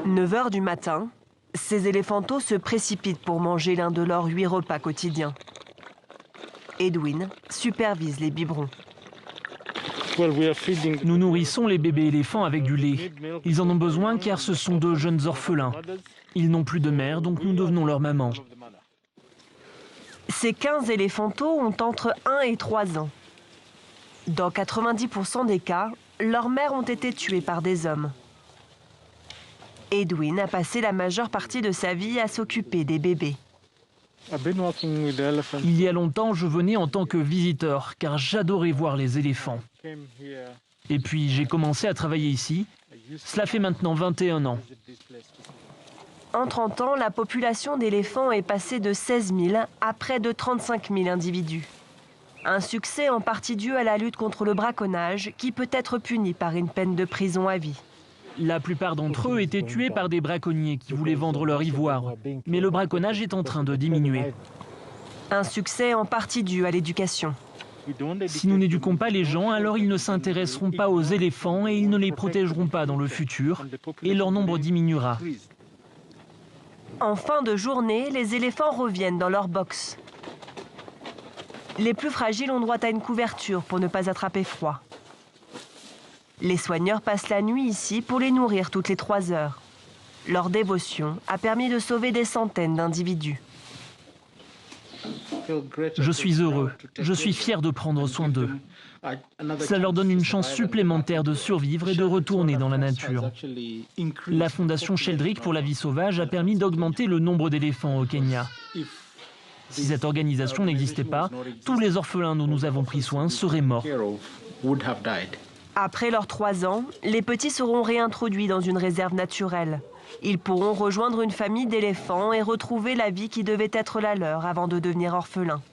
9 h du matin, ces éléphantaux se précipitent pour manger l'un de leurs 8 repas quotidiens. Edwin supervise les biberons. Nous nourrissons les bébés éléphants avec du lait. Ils en ont besoin car ce sont de jeunes orphelins. Ils n'ont plus de mère, donc nous devenons leur maman. Ces 15 éléphantaux ont entre 1 et 3 ans. Dans 90% des cas, leurs mères ont été tuées par des hommes. Edwin a passé la majeure partie de sa vie à s'occuper des bébés. Il y a longtemps, je venais en tant que visiteur car j'adorais voir les éléphants. Et puis j'ai commencé à travailler ici. Cela fait maintenant 21 ans. En 30 ans, la population d'éléphants est passée de 16 000 à près de 35 000 individus. Un succès en partie dû à la lutte contre le braconnage qui peut être puni par une peine de prison à vie. La plupart d'entre eux étaient tués par des braconniers qui voulaient vendre leur ivoire. Mais le braconnage est en train de diminuer. Un succès en partie dû à l'éducation. Si nous n'éduquons pas les gens, alors ils ne s'intéresseront pas aux éléphants et ils ne les protégeront pas dans le futur. Et leur nombre diminuera. En fin de journée, les éléphants reviennent dans leur box. Les plus fragiles ont droit à une couverture pour ne pas attraper froid. Les soigneurs passent la nuit ici pour les nourrir toutes les 3 heures. Leur dévotion a permis de sauver des centaines d'individus. Je suis heureux. Je suis fier de prendre soin d'eux. Cela leur donne une chance supplémentaire de survivre et de retourner dans la nature. La fondation Sheldrick pour la vie sauvage a permis d'augmenter le nombre d'éléphants au Kenya. Si cette organisation n'existait pas, tous les orphelins dont nous avons pris soin seraient morts. Après leurs 3 ans, les petits seront réintroduits dans une réserve naturelle. Ils pourront rejoindre une famille d'éléphants et retrouver la vie qui devait être la leur avant de devenir orphelins.